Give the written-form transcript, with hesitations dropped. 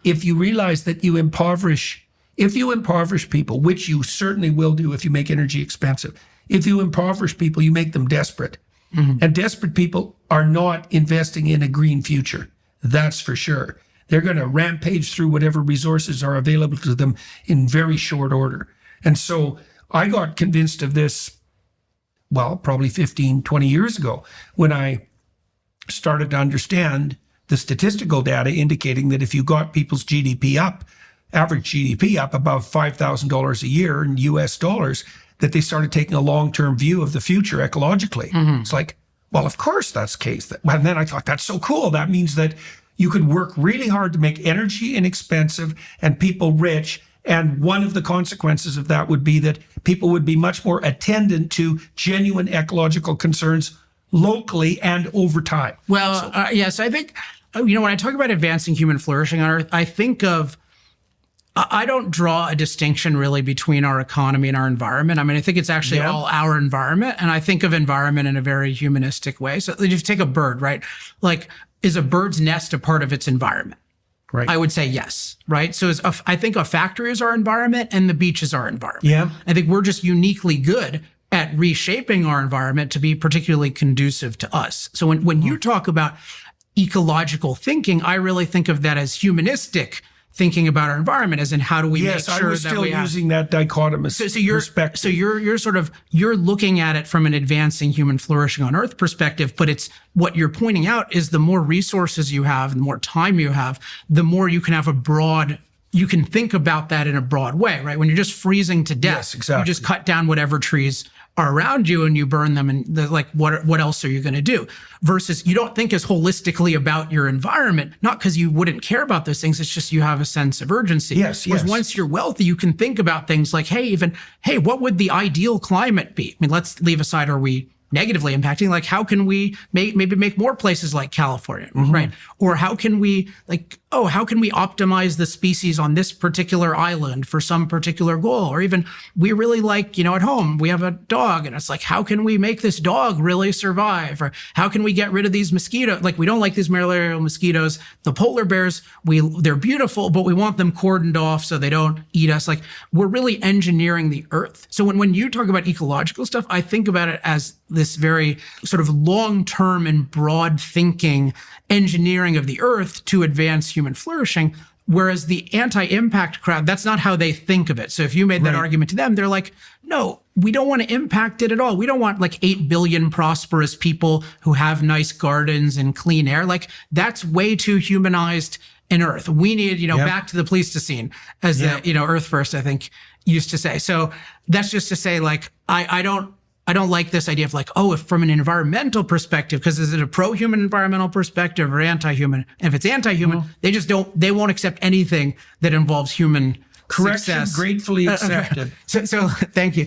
if you realize that if you impoverish people, which you certainly will do if you make energy expensive, if you impoverish people, you make them desperate. And desperate people are not investing in a green future. That's for sure. They're going to rampage through whatever resources are available to them in very short order. And so I got convinced of this, well, probably 15, 20 years ago, when I started to understand the statistical data indicating that if you got people's GDP up, average GDP up above $5,000 a year in US dollars, that they started taking a long-term view of the future ecologically. It's like, well, of course that's the case. And then I thought, that's so cool. That means that you could work really hard to make energy inexpensive and people rich. And one of the consequences of that would be that people would be much more attendant to genuine ecological concerns locally and over time. Well, yes, I think, when I talk about advancing human flourishing on Earth, I don't draw a distinction really between our economy and our environment. I mean, I think it's actually all our environment. And I think of environment in a very humanistic way. So if you take a bird, right? Like, is a bird's nest a part of its environment? Right. I would say yes, right? So I think a factory is our environment and the beach is our environment. Yeah. I think we're just uniquely good at reshaping our environment to be particularly conducive to us. So when you talk about ecological thinking, I really think of that as humanistic thinking about our environment, as in how do we make sure that we I was still using that dichotomous perspective. So you're looking at it from an advancing human flourishing on Earth perspective, but it's what you're pointing out is the more resources you have, the more time you have, the more you can have you can think about that in a broad way, right? When you're just freezing to death, yes, exactly. You just cut down whatever trees are around you and you burn them, and what else are you going to do? Versus you don't think as holistically about your environment, not because you wouldn't care about those things, it's just you have a sense of urgency. Yes. Once you're wealthy, you can think about things like, hey, what would the ideal climate be? I mean, let's leave aside, are we negatively impacting? Like, how can we maybe make more places like California, right? Or how can we optimize the species on this particular island for some particular goal? Or even we really like, at home, we have a dog and it's like, how can we make this dog really survive? Or how can we get rid of these mosquitoes? Like, we don't like these malarial mosquitoes. The polar bears, they're beautiful, but we want them cordoned off so they don't eat us. Like, we're really engineering the earth. So when you talk about ecological stuff, I think about it as this very sort of long-term and broad thinking engineering of the earth to advance human flourishing. Whereas the anti-impact crowd, that's not how they think of it. So if you made that argument to them, they're like, no, we don't want to impact it at all. We don't want like 8 billion prosperous people who have nice gardens and clean air. Like, that's way too humanized in Earth. We need, back to the Pleistocene, as the, Earth First, I think, used to say. So that's just to say, like, I don't like this idea of like, if from an environmental perspective, because is it a pro-human environmental perspective or anti-human? And if it's anti-human, they won't accept anything that involves human Correction success. gratefully accepted. So thank you.